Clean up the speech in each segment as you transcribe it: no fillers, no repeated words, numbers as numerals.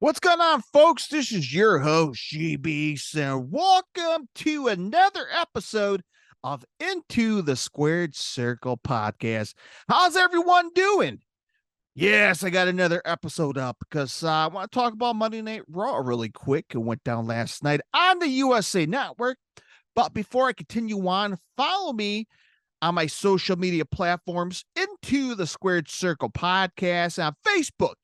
What's going on, folks? This is your host, GB, and welcome to another episode of Into the Squared Circle podcast. How's everyone doing? Yes, I got another episode up because I want to talk about Monday Night Raw really quick. It went down last night on the USA Network. But before I continue on, follow me on my social media platforms, Into the Squared Circle podcast on Facebook,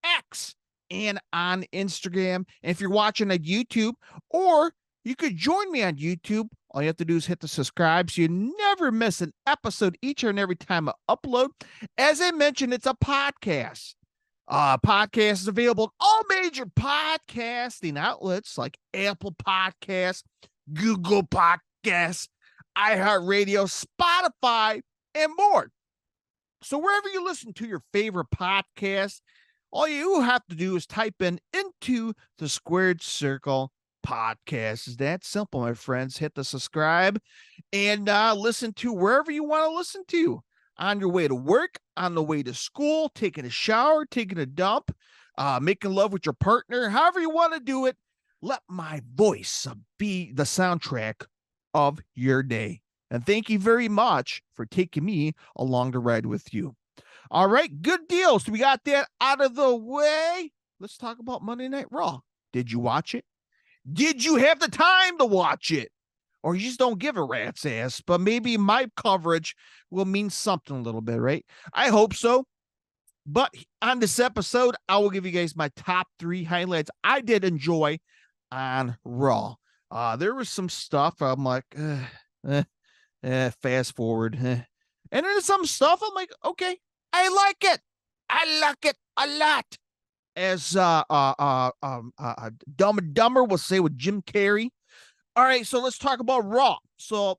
X, and on Instagram. And if you're watching on YouTube, or you could join me on YouTube, all you have to do is hit the subscribe so you never miss an episode each and every time I upload. As I mentioned, it's a podcast. Podcast is available on all major podcasting outlets like Apple Podcasts, Google Podcasts, iHeartRadio, Spotify, and more. So wherever you listen to your favorite podcast, all you have to do is type in Into the Squared Circle podcast. Is that simple, my friends? Hit the subscribe and listen to wherever you want to listen to. On your way to work, on the way to school, taking a shower, taking a dump, making love with your partner, however you want to do it. Let my voice be the soundtrack of your day. And thank you very much for taking me along the ride with you. All right, good deal. So we got that out of the way. Let's talk about Monday Night Raw. Did you watch it? Did you have the time to watch it? Or you just don't give a rat's ass, but maybe my coverage will mean something a little bit, right? I hope so. But on this episode, I will give you guys my top 3 highlights I did enjoy on Raw. There was some stuff I'm like, fast forward. And then there's some stuff I'm like, okay, I like it. I like it a lot. As Dumb and Dumber will say with Jim Carrey. All right, so let's talk about Raw. So,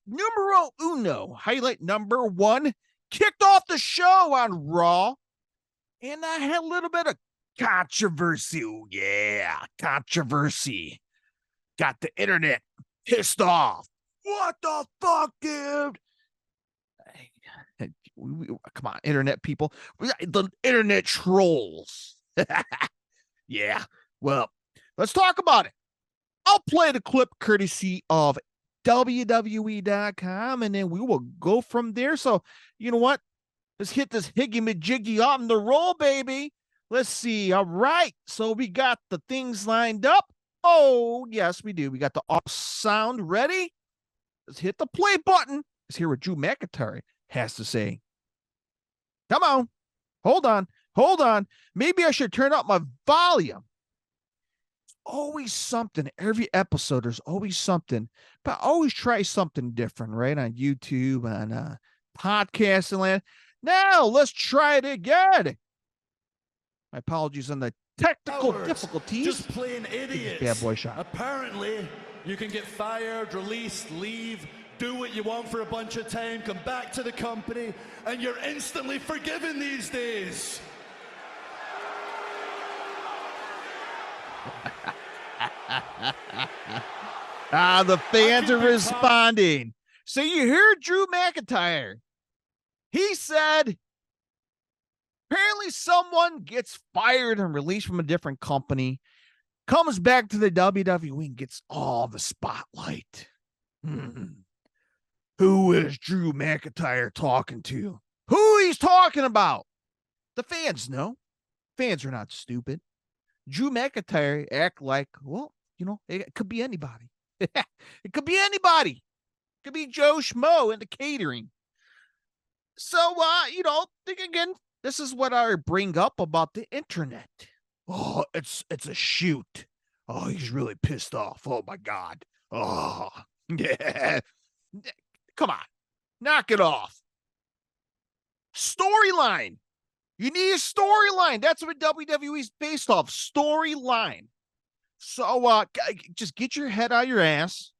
numero uno, highlight number 1, kicked off the show on Raw, and I had a little bit of controversy. Ooh, yeah, controversy. Got the internet pissed off. What the fuck, dude? Come on, internet people. The internet trolls. Yeah, well, let's talk about it. I'll play the clip courtesy of wweraw.com, and then we will go from there. So, you know what? Let's hit this higgy-majiggy on the roll, baby. Let's see. All right. So we got the things lined up. Oh, yes, we do. We got the off sound ready. Let's hit the play button. Let's hear what Drew McIntyre has to say. Come on. Hold on. Hold on. Maybe I should turn up my volume. Always something. Every episode, there's always something. But I always try something different, right? On YouTube, on podcasting land. Now, let's try it again. My apologies on the technical difficulties. Just plain idiots. Bad boy shot. Apparently, you can get fired, released, leave, do what you want for a bunch of time, come back to the company, and you're instantly forgiven these days. The fans are responding. So you hear Drew McIntyre. He said, apparently someone gets fired and released from a different company, comes back to the WWE and gets all the spotlight. Who is Drew McIntyre talking to? Who he's talking about? The fans know. Fans are not stupid. Drew McIntyre act like, well, you know, it could be anybody. It could be anybody. It could be Joe Schmo in the catering. So, you know, think again, this is what I bring up about the internet. Oh, it's a shoot. Oh, he's really pissed off. Oh, my God. Oh, yeah. Come on. Knock it off. Storyline. You need a storyline. That's what WWE's based off. Storyline. So just get your head out of your ass.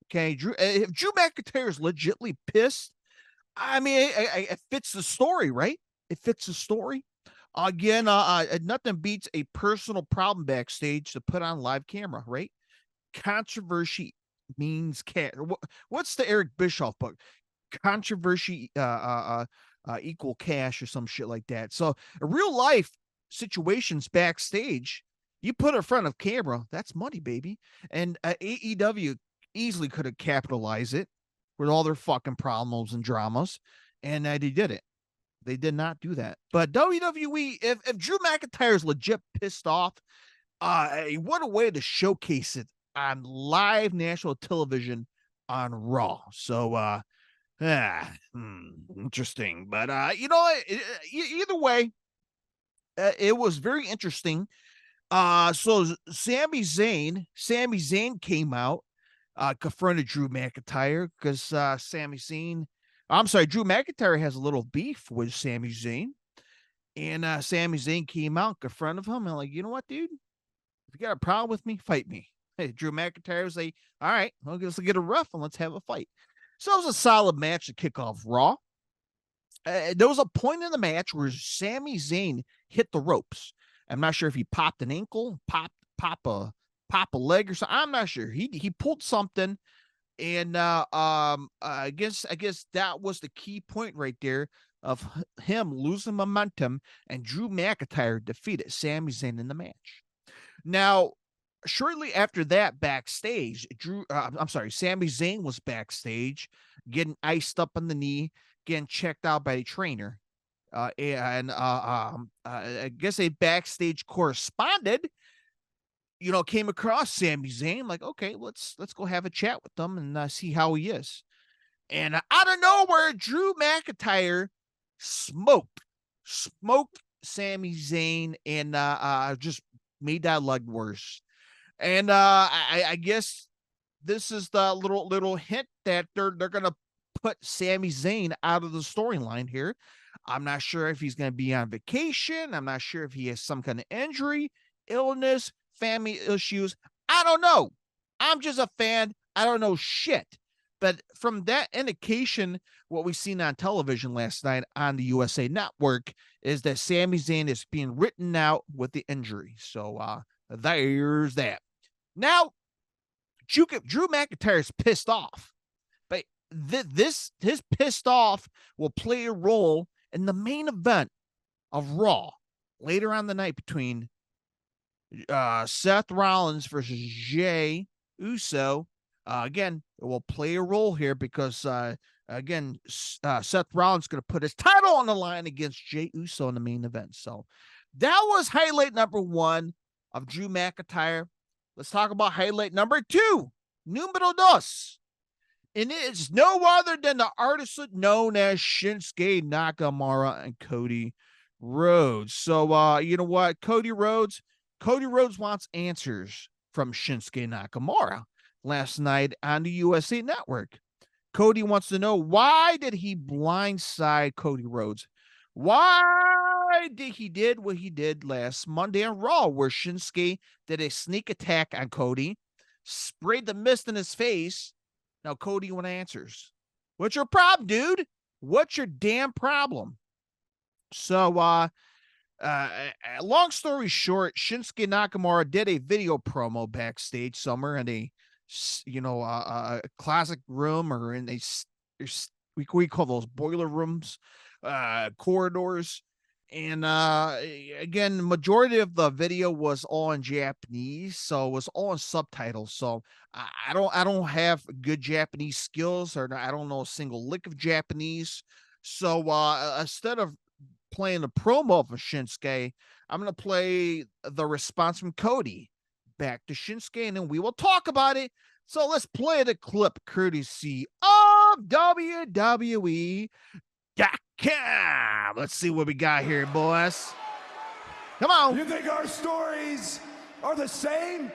Okay, Drew. If Drew McIntyre is legitimately pissed, I mean, it fits the story, right? It fits the story. Again, nothing beats a personal problem backstage to put on live camera, right? Controversy means what's the Eric Bischoff book? Controversy equal cash or some shit like that. So in real life, situations backstage, you put in front of camera, that's money, baby. And AEW easily could have capitalized it with all their fucking problems and dramas, and they did it. They did not do that. But WWE, if Drew McIntyre's legit pissed off, what a way to showcase it on live national television on Raw. So, interesting. But either way, it was very interesting. So Sami Zayn came out, confronted Drew McIntyre because Drew McIntyre has a little beef with Sami Zayn. And Sami Zayn came out, confronted him, and like, you know what, dude? If you got a problem with me, fight me. Hey, Drew McIntyre was like, all right, well, let's get a ref and let's have a fight. So it was a solid match to kick off Raw. There was a point in the match where Sami Zayn hit the ropes. I'm not sure if he popped an ankle, pop a leg or something. I'm not sure. He pulled something, and I guess that was the key point right there of him losing momentum, and Drew McIntyre defeated Sami Zayn in the match. Now, shortly after that, backstage, Sami Zayn was backstage, getting iced up on the knee, getting checked out by the trainer. I guess a backstage correspondent, came across Sami Zayn, like, okay, let's go have a chat with them and see how he is. And out of nowhere, Drew McIntyre smoked Sami Zayn and just made that leg worse. And I guess this is the little hint that they're gonna put Sami Zayn out of the storyline here. I'm not sure if he's gonna be on vacation. I'm not sure if he has some kind of injury, illness, family issues. I don't know. I'm just a fan. I don't know shit. But from that indication, what we've seen on television last night on the USA Network is that Sami Zayn is being written out with the injury. So there's that. Now, Drew McIntyre's pissed off, but his pissed off will play a role in the main event of Raw later on the night between Seth Rollins versus Jey Uso. Again, it will play a role here because Seth Rollins is going to put his title on the line against Jey Uso in the main event. So that was highlight number 1 of Drew McIntyre. Let's talk about highlight number 2, número dos. And it's no other than the artist known as Shinsuke Nakamura and Cody Rhodes. So, you know what? Cody Rhodes wants answers from Shinsuke Nakamura last night on the USA Network. Cody wants to know, why did he blindside Cody Rhodes? Why did he did what he did last Monday on Raw, where Shinsuke did a sneak attack on Cody, sprayed the mist in his face. Now Cody wants answers. What's your problem, dude? What's your damn problem? So, long story short, Shinsuke Nakamura did a video promo backstage somewhere in a classic room, or in we call those boiler rooms, corridors. And again, majority of the video was all in Japanese, so it was all in subtitles. So I don't have good Japanese skills, or I don't know a single lick of Japanese. So instead of playing the promo for Shinsuke, I'm going to play the response from Cody back to Shinsuke, and then we will talk about it. So let's play the clip courtesy of WWE.com. Let's see what we got here, boys. Come on. You think our stories are the same?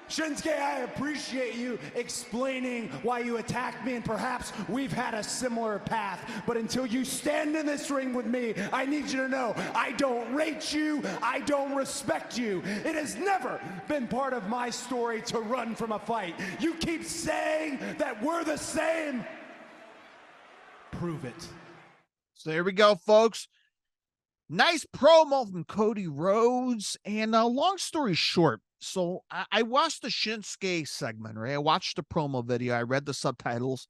Shinsuke, I appreciate you explaining why you attacked me, and perhaps we've had a similar path. But until you stand in this ring with me, I need you to know I don't rate you, I don't respect you. It has never been part of my story to run from a fight. You keep saying that we're the same. Prove it. So there we go, folks. Nice promo from Cody Rhodes. And long story short, so I watched the Shinsuke segment, right? I watched the promo video. I read the subtitles.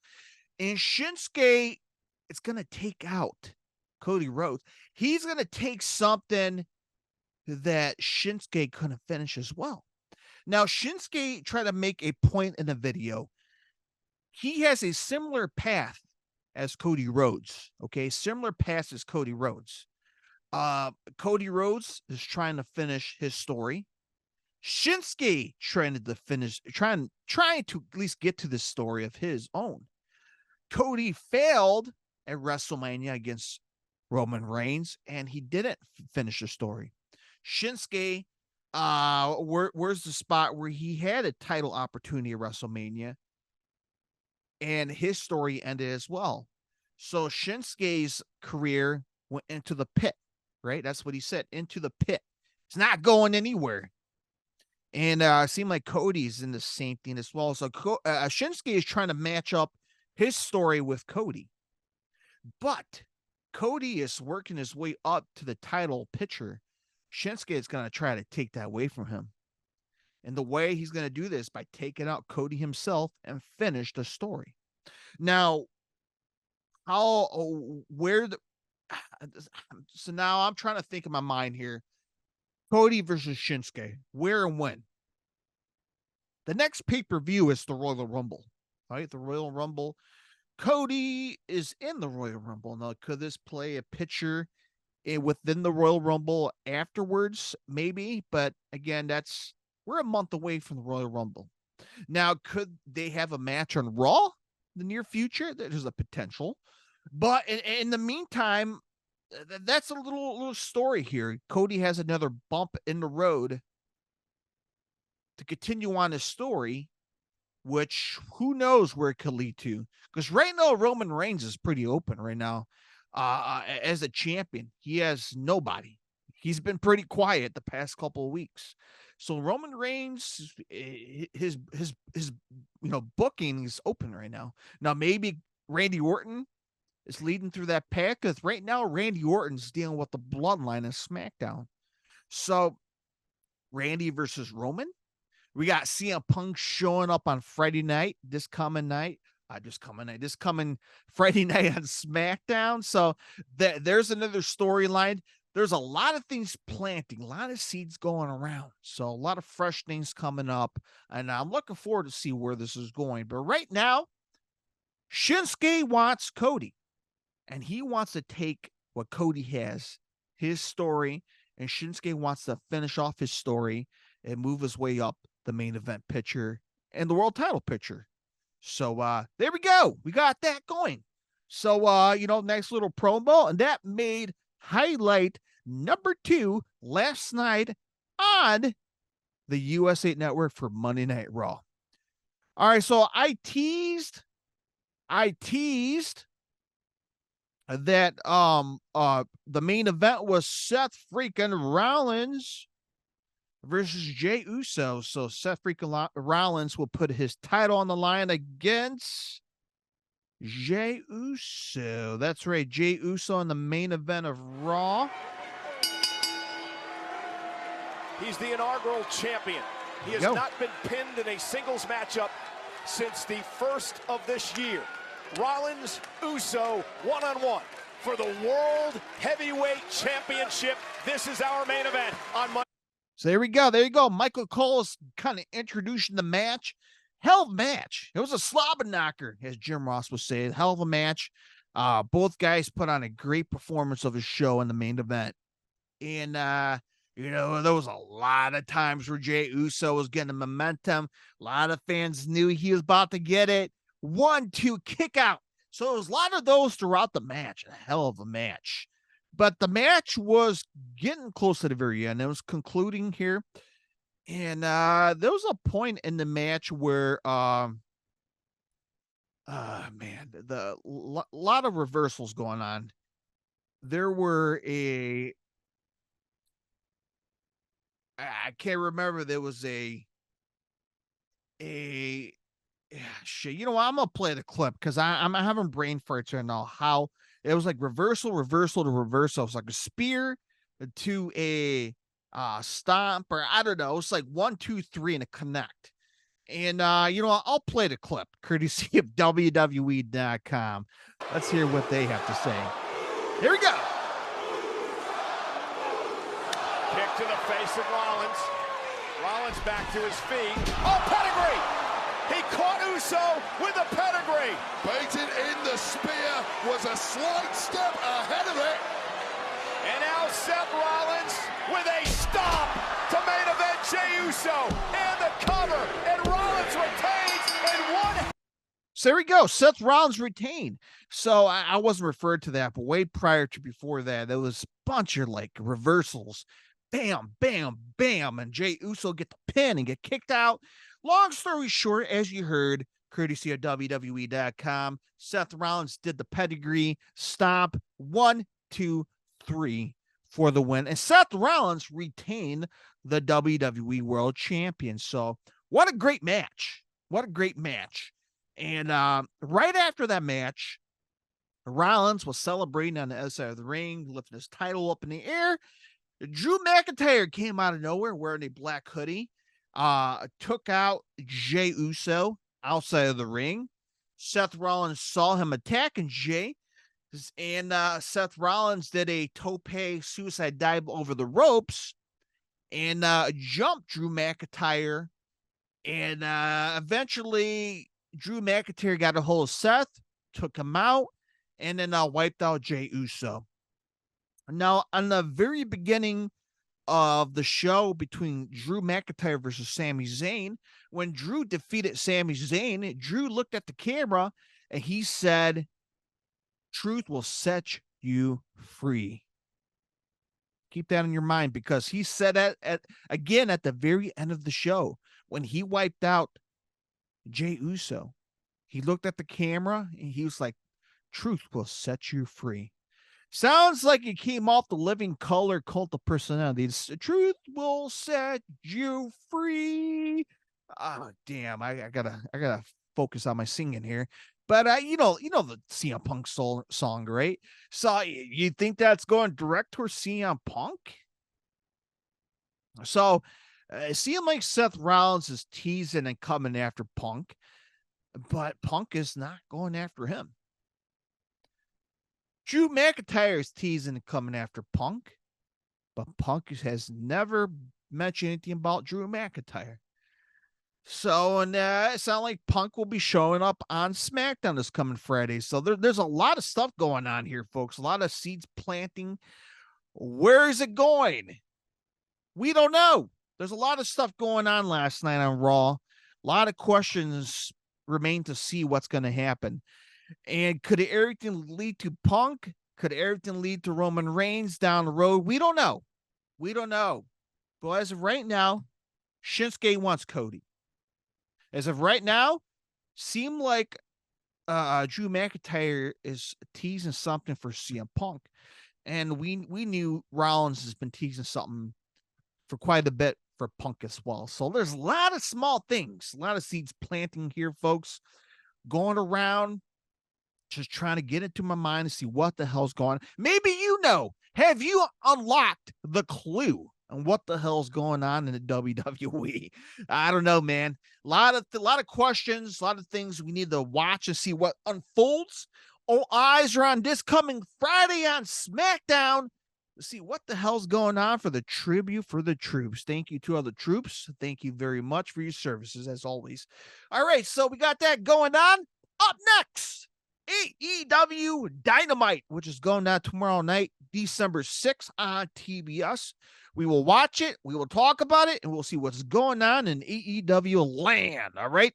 And Shinsuke is going to take out Cody Rhodes. He's going to take something that Shinsuke couldn't finish as well. Now, Shinsuke tried to make a point in the video. He has a similar path as Cody Rhodes, okay? Similar path as Cody Rhodes. Cody Rhodes is trying to finish his story. Shinsuke trying to finish, trying to at least get to the story of his own. Cody failed at WrestleMania against Roman Reigns, and he didn't finish the story. Shinsuke, where's the spot where he had a title opportunity at WrestleMania, and his story ended as well. So Shinsuke's career went into the pit, right? That's what he said, into the pit. It's not going anywhere. And it seemed like Cody's in the same thing as well. So Shinsuke is trying to match up his story with Cody. But Cody is working his way up to the title picture. Shinsuke is going to try to take that away from him. And the way he's going to do this by taking out Cody himself and finish the story. Now, so now I'm trying to think in my mind here. Cody versus Shinsuke, where and when? The next pay-per-view is the Royal Rumble, right? The Royal Rumble. Cody is in the Royal Rumble. Now, could this play a picture within the Royal Rumble afterwards? Maybe, but again, we're a month away from the Royal Rumble. Now, could they have a match on Raw in the near future? There's a potential. But in the meantime, that's a little story here. Cody has another bump in the road to continue on his story, which who knows where it could lead to. Because right now, Roman Reigns is pretty open right now. As a champion, he has nobody. He's been pretty quiet the past couple of weeks. So Roman Reigns, his booking is open right now. Now maybe Randy Orton is leading through that pack, because right now Randy Orton's dealing with the bloodline of SmackDown. So Randy versus Roman. We got CM Punk showing up on Friday night, this coming Friday night on SmackDown. So there's another storyline. There's a lot of things planting, a lot of seeds going around. So a lot of fresh things coming up, and I'm looking forward to see where this is going. But right now, Shinsuke wants Cody, and he wants to take what Cody has, his story, and Shinsuke wants to finish off his story and move his way up the main event picture and the world title picture. So there we go. We got that going. So, nice little promo, and that made highlight number 2 last night on the USA Network for Monday Night Raw. All right, so I teased that the main event was Seth freaking Rollins versus Jey Uso. So Seth freaking Rollins will put his title on the line against Jey Uso. That's right, Jey Uso in the main event of Raw. He's the inaugural champion. He has not been pinned in a singles matchup since the first of this year. Rollins, Uso, one-on-one for the World Heavyweight Championship. This is our main event on Monday. So there we go. There you go. Michael Cole is kind of introducing the match. Hell of a match. It was a slobber knocker, as Jim Ross was saying. Hell of a match. Both guys put on a great performance of his show in the main event. And, there was a lot of times where Jey Uso was getting momentum. A lot of fans knew he was about to get it. 1-2 kick out. So there was a lot of those throughout the match. A hell of a match. But the match was getting close to the very end. It was concluding here. And there was a point in the match where, lot of reversals going on. There were I can't remember. There was shit. You know what? I'm going to play the clip because I'm having brain farts right now. How it was like reversal to reversal. It was like a spear to a stomp, or I don't know. It's like 1, 2, 3 and a connect. And I'll play the clip courtesy of WWE.com. Let's hear what they have to say. Here we go. Kick to the face of Rollins. Rollins back to his feet. Oh, pedigree! He caught Uso with a pedigree. Baited in the spear, was a slight step ahead of it. And now Seth Rollins with a stomp to main event Jey Uso and the cover. And Rollins retains in one. So there we go. Seth Rollins retained. So I wasn't referred to that, but way prior to before that, there was a bunch of like reversals. Bam, bam, bam. And Jey Uso get the pin and get kicked out. Long story short, as you heard, courtesy of WWE.com, Seth Rollins did the pedigree stomp 1, 2, 3 for the win. And Seth Rollins retained the WWE World Champion. So what a great match. What a great match. And right after that match, Rollins was celebrating on the other side of the ring, lifting his title up in the air. Drew McIntyre came out of nowhere wearing a black hoodie, took out Jey Uso outside of the ring. Seth Rollins saw him attacking Jey, and Seth Rollins did a tope suicide dive over the ropes and jumped Drew McIntyre. And eventually Drew McIntyre got a hold of Seth, took him out, and then wiped out Jey Uso. Now, on the very beginning of the show between Drew McIntyre versus Sami Zayn, when Drew defeated Sami Zayn, Drew looked at the camera and he said, "Truth will set you free." Keep that in your mind, because he said that again at the very end of the show when he wiped out Jey Uso. He looked at the camera and he was like, "Truth will set you free." Sounds like it came off the Living Color Cult of Personality. Truth will set you free. Oh, damn. I gotta focus on my singing here. But you know the CM Punk song, right? So you think that's going direct towards CM Punk? So it seemed like Seth Rollins is teasing and coming after Punk, but Punk is not going after him. Drew McIntyre is teasing and coming after Punk, but Punk has never mentioned anything about Drew McIntyre. So, and it sounds like Punk will be showing up on SmackDown this coming Friday. So there's a lot of stuff going on here, folks. A lot of seeds planting. Where is it going? We don't know. There's a lot of stuff going on last night on Raw. A lot of questions remain to see what's going to happen. And could everything lead to Punk? Could everything lead to Roman Reigns down the road? We don't know. We don't know. But as of right now, Shinsuke wants Cody. As of right now, seem like Drew McIntyre is teasing something for CM Punk. And we knew Rollins has been teasing something for quite a bit for Punk as well. So there's a lot of small things, a lot of seeds planting here, folks, going around, just trying to get into my mind and see what the hell's going on. Maybe you know. Have you unlocked the clue on what the hell's going on in the WWE? I don't know, man. A lot of questions, a lot of things we need to watch and see what unfolds. All eyes are on this coming Friday on SmackDown to see what the hell's going on for the tribute for the troops. Thank you to all the troops. Thank you very much for your services, as always. All right, so we got that going on. Up next, AEW Dynamite, which is going down tomorrow night, December 6th on TBS. We will watch it, we will talk about it, and we'll see what's going on in AEW land. All right,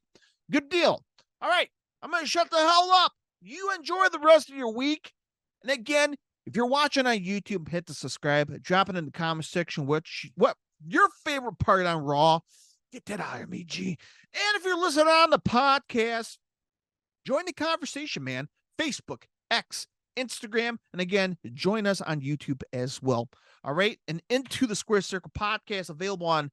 good deal. All right, I'm going to shut the hell up. You enjoy the rest of your week. And again, if you're watching on YouTube, hit the subscribe, drop it in the comment section what your favorite part on Raw. Get that out of me, G. And if you're listening on the podcast, join the conversation, man. Facebook, X, Instagram, and again, join us on YouTube as well. All right. And Into the Square Circle podcast available on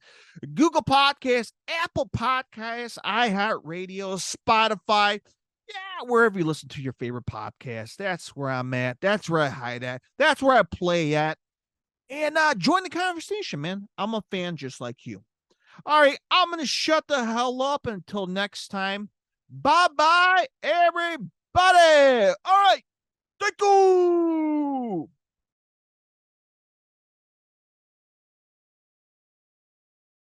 Google Podcasts, Apple Podcasts, iHeartRadio, Spotify. Yeah, wherever you listen to your favorite podcast. That's where I'm at. That's where I hide at. That's where I play at. And join the conversation, man. I'm a fan just like you. All right. I'm going to shut the hell up until next time. Bye-bye, everybody. All right. Thank you.